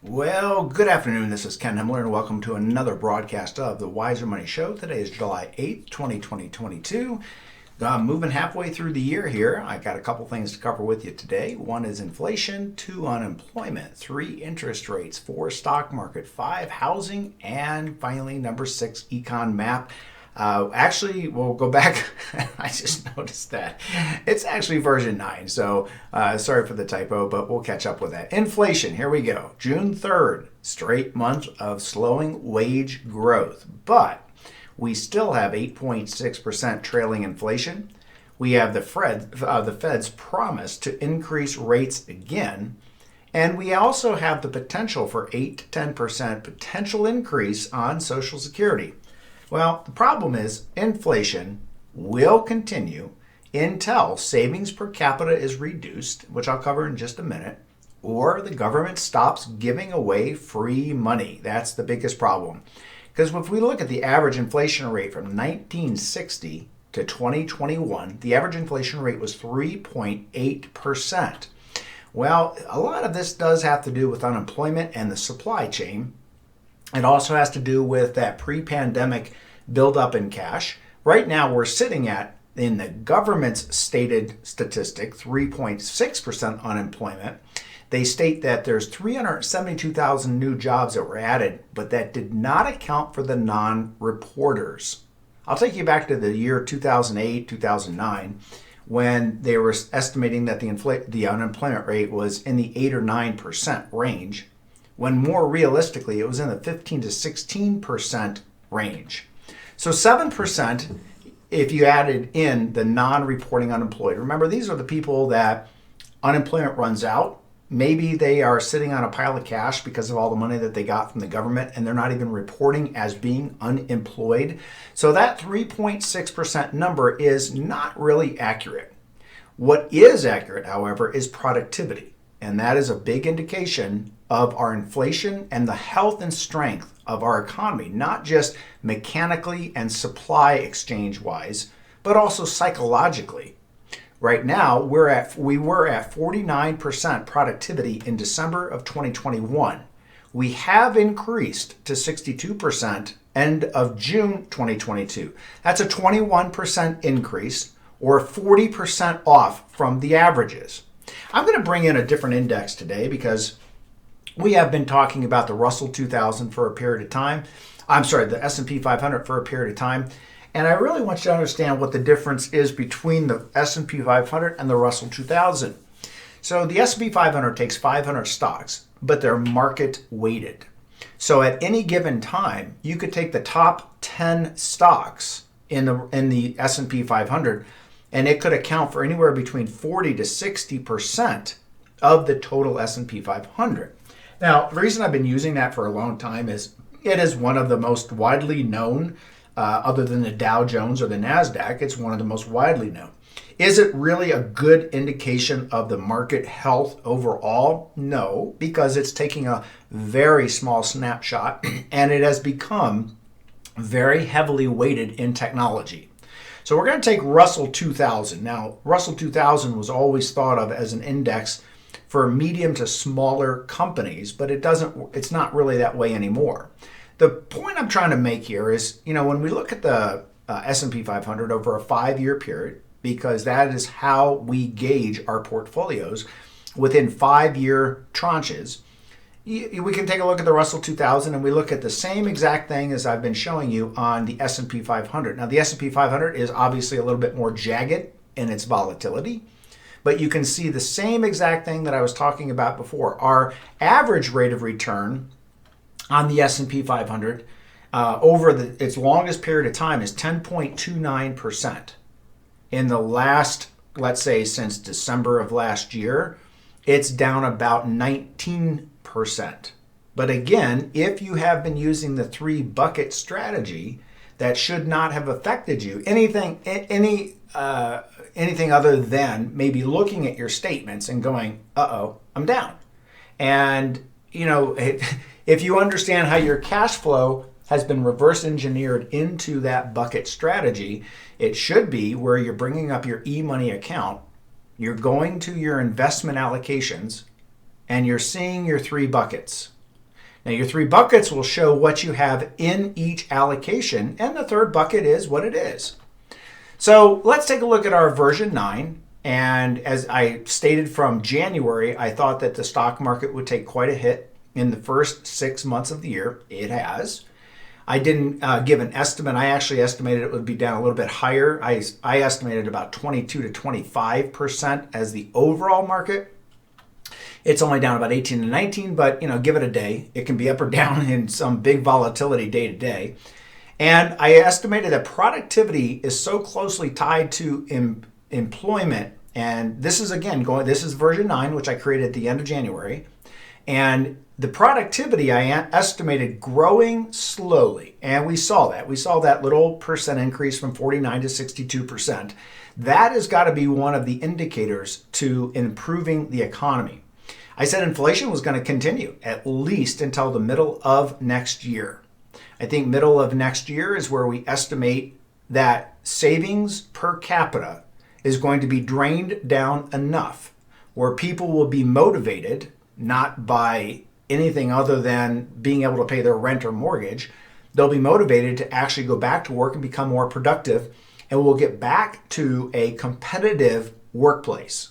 Well, good afternoon. This is Ken Himmler, and welcome to another broadcast of the Wiser Money Show. Today is July 8th, 2022. Moving halfway through the year here. I got a couple things to cover with you today. One is inflation, two unemployment, three interest rates, four stock market, five housing, and finally number six econ map. Actually, we'll go back. I just noticed that it's actually version 9. So sorry for the typo, but we'll catch up with that. Inflation, here we go. June 3rd, straight month of slowing wage growth. But we still have 8.6% trailing inflation. We have the Fed's promise to increase rates again. And we also have the potential for 8 to 10% potential increase on Social Security. Well, the problem is inflation will continue until savings per capita is reduced, which I'll cover in just a minute, or the government stops giving away free money. That's the biggest problem. Because if we look at the average inflation rate from 1960 to 2021, the average inflation rate was 3.8%. Well, a lot of this does have to do with unemployment and the supply chain. It also has to do with that pre-pandemic buildup in cash. Right now, we're sitting at, in the government's stated statistic, 3.6% unemployment. They state that there's 372,000 new jobs that were added, but that did not account for the non-reporters. I'll take you back to the year 2008, 2009, when they were estimating that the unemployment rate was in the 8 or 9% range, when more realistically it was in the 15 to 16% range. So 7% if you added in the non-reporting unemployed. Remember, these are the people that unemployment runs out. Maybe they are sitting on a pile of cash because of all the money that they got from the government, and they're not even reporting as being unemployed. So that 3.6% number is not really accurate. What is accurate, however, is productivity. And that is a big indication of our inflation and the health and strength of our economy, not just mechanically and supply exchange wise, but also psychologically. Right now, we were at 49% productivity in December of 2021. We have increased to 62% end of June 2022. That's a 21% increase, or 40% off from the averages. I'm going to bring in a different index today because we have been talking about the Russell 2000 for a period of time. The S&P 500 for a period of time. And I really want you to understand what the difference is between the S&P 500 and the Russell 2000. So the S&P 500 takes 500 stocks, but they're market weighted. So at any given time, you could take the top 10 stocks in the S&P 500, and it could account for anywhere between 40 to 60% of the total S&P 500. Now, the reason I've been using that for a long time is it is one of the most widely known, other than the Dow Jones or the NASDAQ, it's one of the most widely known. Is it really a good indication of the market health overall? No, because it's taking a very small snapshot and it has become very heavily weighted in technology. So we're going to take Russell 2000. Now, Russell 2000 was always thought of as an index for medium to smaller companies, but it's not really that way anymore. The point I'm trying to make here is, when we look at the S&P 500 over a 5-year period, because that is how we gauge our portfolios within 5-year tranches, we can take a look at the Russell 2000 and we look at the same exact thing as I've been showing you on the S&P 500. Now, the S&P 500 is obviously a little bit more jagged in its volatility, but you can see the same exact thing that I was talking about before. Our average rate of return on the S&P 500 over its longest period of time is 10.29%. In the last, let's say, since December of last year, it's down about 19%. But again, if you have been using the 3-bucket strategy, that should not have affected you. Anything other than maybe looking at your statements and going, uh-oh, I'm down. And, if you understand how your cash flow has been reverse engineered into that bucket strategy, it should be where you're bringing up your e-money account, you're going to your investment allocations, and you're seeing your 3 buckets. Now, your three buckets will show what you have in each allocation, and the third bucket is what it is. So let's take a look at our version 9. And as I stated from January, I thought that the stock market would take quite a hit in the first 6 months of the year. It has. I didn't give an estimate. I actually estimated it would be down a little bit higher. I estimated about 22 to 25% as the overall market. It's only down about 18 to 19, but give it a day. It can be up or down in some big volatility day to day. And I estimated that productivity is so closely tied to employment. And this is this is version 9, which I created at the end of January. And the productivity I estimated growing slowly. And we saw that. We saw that little percent increase from 49 to 62%. That has got to be one of the indicators to improving the economy. I said inflation was going to continue at least until the middle of next year. I think middle of next year is where we estimate that savings per capita is going to be drained down enough where people will be motivated, not by anything other than being able to pay their rent or mortgage. They'll be motivated to actually go back to work and become more productive, and we'll get back to a competitive workplace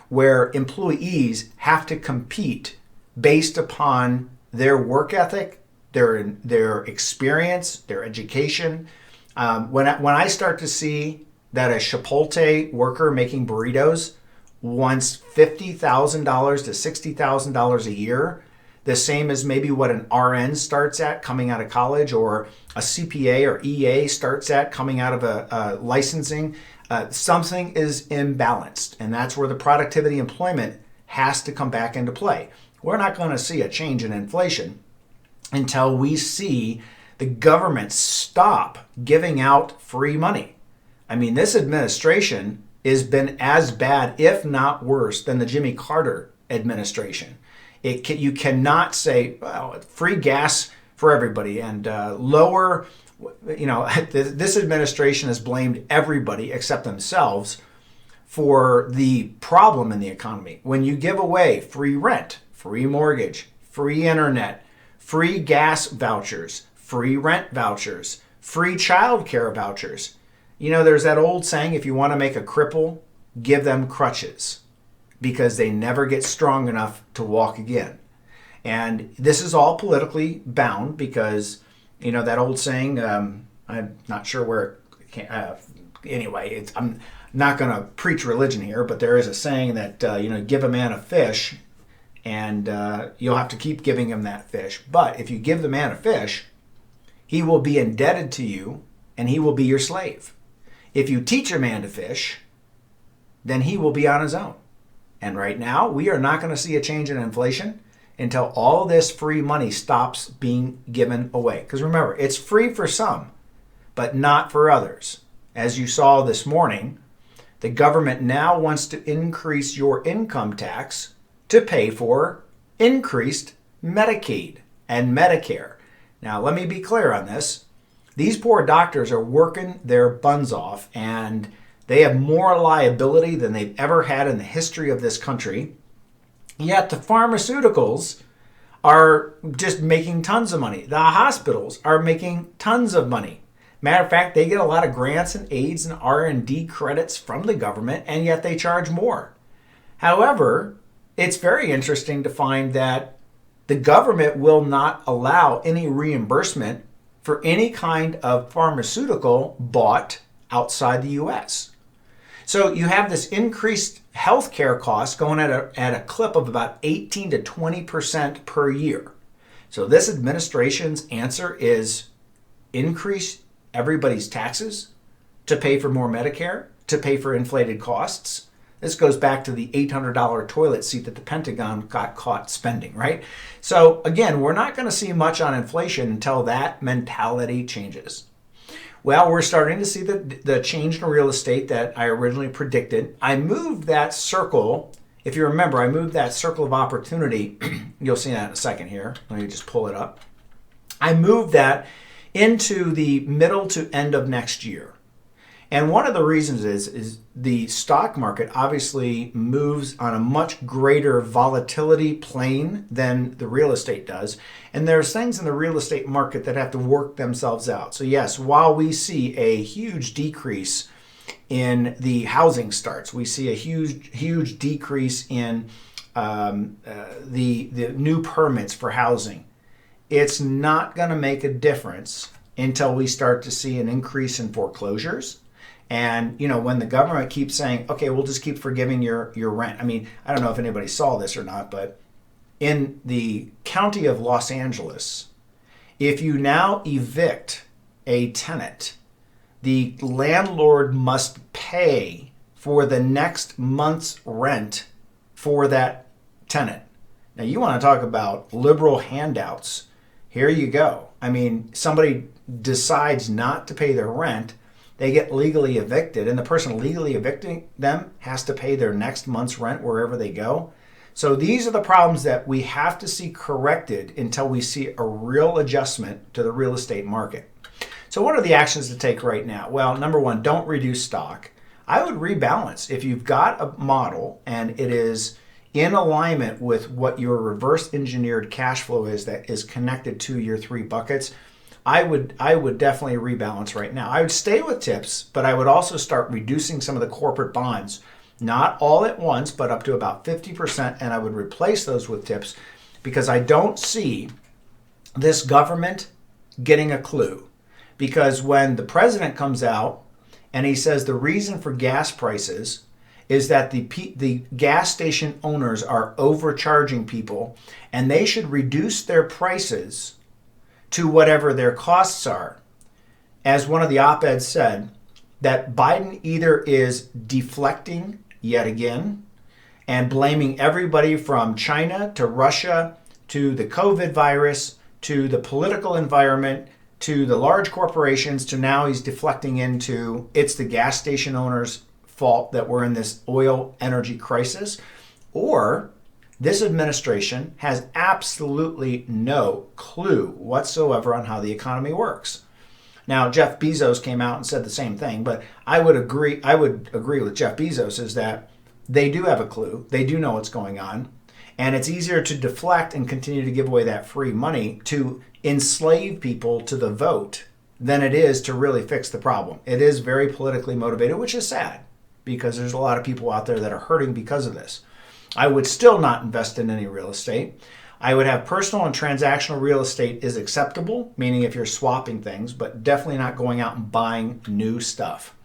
where employees have to compete based upon their work ethic, their experience, their education. When I start to see that a Chipotle worker making burritos wants $50,000 to $60,000 a year, the same as maybe what an RN starts at coming out of college, or a CPA or EA starts at coming out of a licensing, something is imbalanced. And that's where the productivity employment has to come back into play. We're not going to see a change in inflation until we see the government stop giving out free money. I mean, this administration has been as bad, if not worse, than the Jimmy Carter administration. You cannot say, well, free gas for everybody and lower, this administration has blamed everybody except themselves for the problem in the economy. When you give away free rent, free mortgage, free internet, free gas vouchers, free rent vouchers, free child care vouchers. There's that old saying, if you want to make a cripple, give them crutches, because they never get strong enough to walk again. And this is all politically bound because, that old saying, I'm not sure where it came, anyway, I'm not going to preach religion here, but there is a saying that, give a man a fish and you'll have to keep giving him that fish. But if you give the man a fish, he will be indebted to you and he will be your slave. If you teach a man to fish, then he will be on his own. And right now, we are not going to see a change in inflation until all this free money stops being given away. Because remember, it's free for some, but not for others. As you saw this morning, the government now wants to increase your income tax to pay for increased Medicaid and Medicare. Now, let me be clear on this. These poor doctors are working their buns off, and they have more liability than they've ever had in the history of this country. Yet the pharmaceuticals are just making tons of money. The hospitals are making tons of money. Matter of fact, they get a lot of grants and aids and R&D credits from the government, and yet they charge more. However, it's very interesting to find that the government will not allow any reimbursement for any kind of pharmaceutical bought outside the U.S. So you have this increased healthcare costs going at a clip of about 18 to 20% per year. So this administration's answer is increase everybody's taxes to pay for more Medicare, to pay for inflated costs. This goes back to the $800 toilet seat that the Pentagon got caught spending, right? So again, we're not going to see much on inflation until that mentality changes. Well, we're starting to see the change in real estate that I originally predicted. I moved that circle. If you remember, I moved that circle of opportunity. You'll see that in a second here. Let me just pull it up. I moved that into the middle to end of next year. And one of the reasons is the stock market obviously moves on a much greater volatility plane than the real estate does. And there's things in the real estate market that have to work themselves out. So yes, while we see a huge decrease in the housing starts, we see a huge decrease in the new permits for housing. It's not going to make a difference until we start to see an increase in foreclosures. And, when the government keeps saying, okay, we'll just keep forgiving your rent. I mean, I don't know if anybody saw this or not, but in the county of Los Angeles, if you now evict a tenant, the landlord must pay for the next month's rent for that tenant. Now, you want to talk about liberal handouts. Here you go. I mean, somebody decides not to pay their rent, they get legally evicted, and the person legally evicting them has to pay their next month's rent wherever they go. So these are the problems that we have to see corrected until we see a real adjustment to the real estate market. So what are the actions to take right now? Well, number one, don't reduce stock. I would rebalance. If you've got a model and it is in alignment with what your reverse engineered cash flow is that is connected to your three buckets, I would definitely rebalance right now. I would stay with tips, but I would also start reducing some of the corporate bonds, not all at once, but up to about 50%, and I would replace those with tips because I don't see this government getting a clue. Because when the president comes out and he says the reason for gas prices is that the gas station owners are overcharging people and they should reduce their prices to whatever their costs are. As one of the op-eds said, that Biden either is deflecting yet again and blaming everybody from China to Russia to the COVID virus to the political environment to the large corporations to now he's deflecting into it's the gas station owners' fault that we're in this oil energy crisis, or this administration has absolutely no clue whatsoever on how the economy works. Now, Jeff Bezos came out and said the same thing, but I would agree with Jeff Bezos is that they do have a clue. They do know what's going on. And it's easier to deflect and continue to give away that free money to enslave people to the vote than it is to really fix the problem. It is very politically motivated, which is sad because there's a lot of people out there that are hurting because of this. I would still not invest in any real estate. I would have personal and transactional real estate is acceptable, meaning if you're swapping things, but definitely not going out and buying new stuff.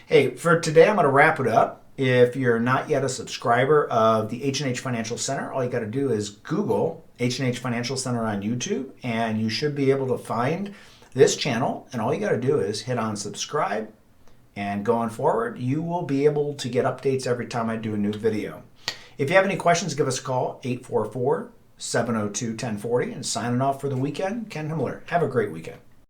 Hey, for today, I'm going to wrap it up. If you're not yet a subscriber of the H&H Financial Center, all you got to do is Google H&H Financial Center on YouTube, and you should be able to find this channel. And all you got to do is hit on subscribe, and going forward, you will be able to get updates every time I do a new video. If you have any questions, give us a call, 844-702-1040. And signing off for the weekend, Ken Himmler. Have a great weekend.